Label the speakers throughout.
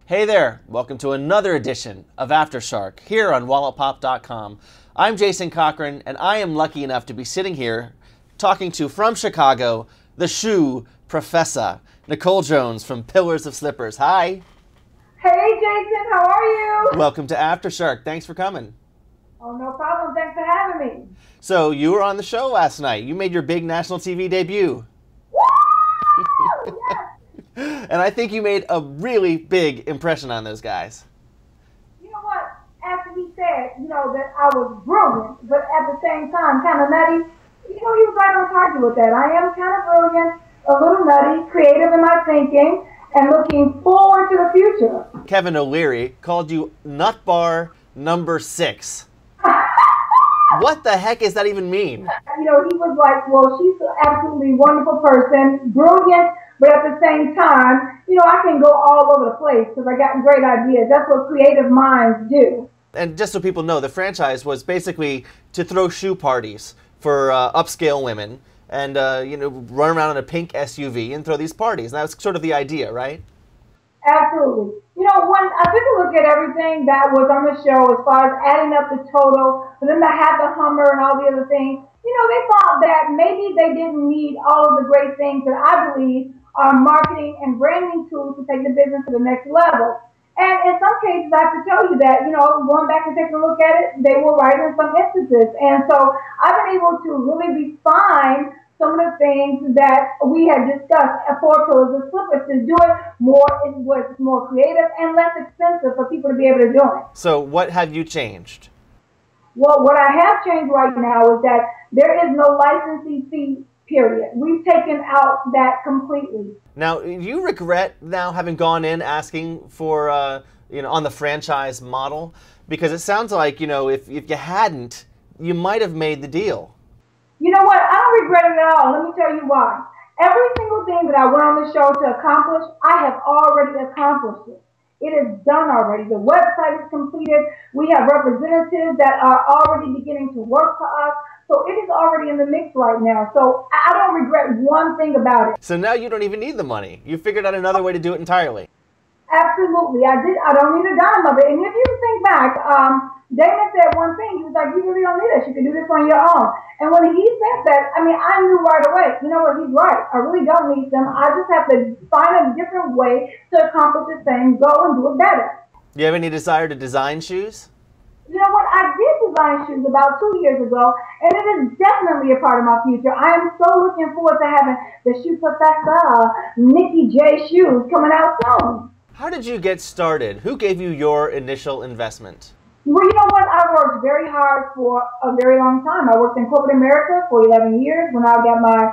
Speaker 1: Hey there, welcome to another edition of AfterShark here on walletpop.com. I'm Jason Cochran, and I am lucky enough to be sitting here talking to, from Chicago, the shoe Professa, Nicole Jones from Pillars of Slippers. Hi.
Speaker 2: Hey Jason, how are you?
Speaker 1: Welcome to AfterShark. Thanks for coming.
Speaker 2: Oh, no problem. Thanks for having me.
Speaker 1: So you were on the show last night. You made your big national TV debut.
Speaker 2: Woo! Yes.
Speaker 1: And I think you made a really big impression on those guys.
Speaker 2: You know what? After he said, that I was brilliant, but at the same time kind of nutty, he was right on target with that. I am kind of brilliant, a little nutty, creative in my thinking, and looking forward to the future.
Speaker 1: Kevin O'Leary called you nutbar number 6. What the heck does that even mean?
Speaker 2: He was like, well, she's an absolutely wonderful person, brilliant, but at the same time, I can go all over the place because I got great ideas. That's what creative minds do.
Speaker 1: And just so people know, the franchise was basically to throw shoe parties for upscale women and, run around in a pink SUV and throw these parties. And that was sort of the idea, right?
Speaker 2: Absolutely. When I took a look at everything that was on the show as far as adding up the total, for them to have the Hummer and all the other things, they thought that maybe they didn't need all of the great things that I believe are marketing and branding tools to take the business to the next level. And in some cases, I have to tell you that, going back and taking a look at it, they were right in some instances. And so I've been able to really refine some of the things that we had discussed at 4 Pillars of Slippers to do it more creative and less expensive for people to be able to do it.
Speaker 1: So what have you changed?
Speaker 2: Well, what I have changed right now is that there is no licensing fee, period. We've taken out that completely.
Speaker 1: Now, you regret now having gone in asking for, on the franchise model? Because it sounds like, if you hadn't, you might have made the deal.
Speaker 2: You know what? I don't regret it at all. Let me tell you why. Every single thing that I went on the show to accomplish, I have already accomplished it. It is done already. The website is completed. We have representatives that are already beginning to work for us. So it is already in the mix right now. So I don't regret one thing about it.
Speaker 1: So now you don't even need the money. You figured out another way to do it entirely.
Speaker 2: Absolutely. I don't need a dime of it. And if you think back, Damon said one thing. He was like, you really don't need this. You can do this on your own. And when he said that, I knew right away, you know what, he's right. I really don't need them. I just have to find a different way to accomplish the same goal and do it better.
Speaker 1: Do you have any desire to design shoes?
Speaker 2: You know what? I did design shoes about 2 years ago, and it is definitely a part of my future. I am so looking forward to having the Shoe Professa Nikki J shoes coming out soon.
Speaker 1: How did you get started? Who gave you your initial investment?
Speaker 2: Well, you know what? I worked very hard for a very long time. I worked in corporate America for 11 years when I got my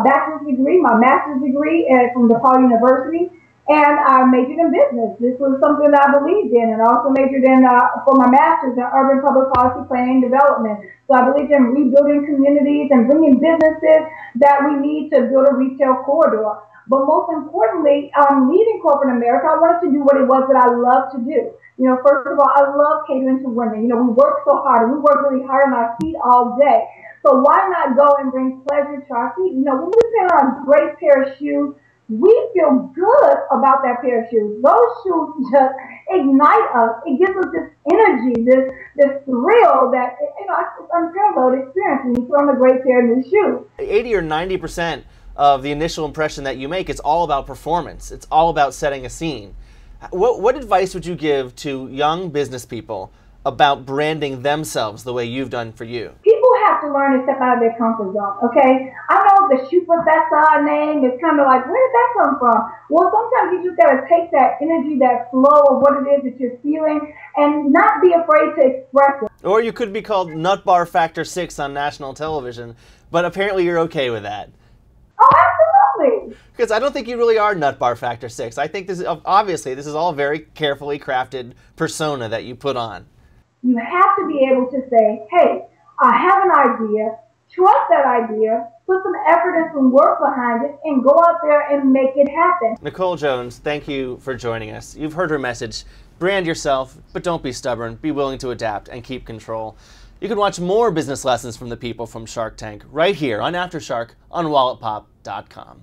Speaker 2: bachelor's degree, my master's degree from DePaul University, and I majored in business. This was something that I believed in, and I also majored in, for my master's in urban public policy planning and development. So I believed in rebuilding communities and bringing businesses that we need to build a retail corridor. But most importantly, leaving corporate America, I wanted to do what it was that I love to do. First of all, I love catering to women. We work so hard, and we work really hard on our feet all day. So why not go and bring pleasure to our feet? When we put on a great pair of shoes, we feel good about that pair of shoes. Those shoes just ignite us. It gives us this energy, this thrill that, it's unparalleled experience when you put on a great pair of new shoes.
Speaker 1: 80 or 90% of the initial impression that you make, it's all about performance. It's all about setting a scene. What advice would you give to young business people about branding themselves the way you've done for you?
Speaker 2: People have to learn to step out of their comfort zone, okay? I know the Shoe Professa name is kind of like, where did that come from? Well, sometimes you just got to take that energy, that flow of what it is that you're feeling, and not be afraid to express it.
Speaker 1: Or you could be called Nutbar Factor 6 on national television, but apparently you're okay with that.
Speaker 2: Oh, absolutely.
Speaker 1: Because I don't think you really are Nutbar Factor 6. I think this is, obviously, this is all very carefully crafted persona that you put on.
Speaker 2: You have to be able to say, hey, I have an idea, trust that idea, put some effort and some work behind it, and go out there and make it happen.
Speaker 1: Nicole Jones, thank you for joining us. You've heard her message. Brand yourself, but don't be stubborn. Be willing to adapt and keep control. You can watch more business lessons from the people from Shark Tank right here on AfterShark on walletpop.com.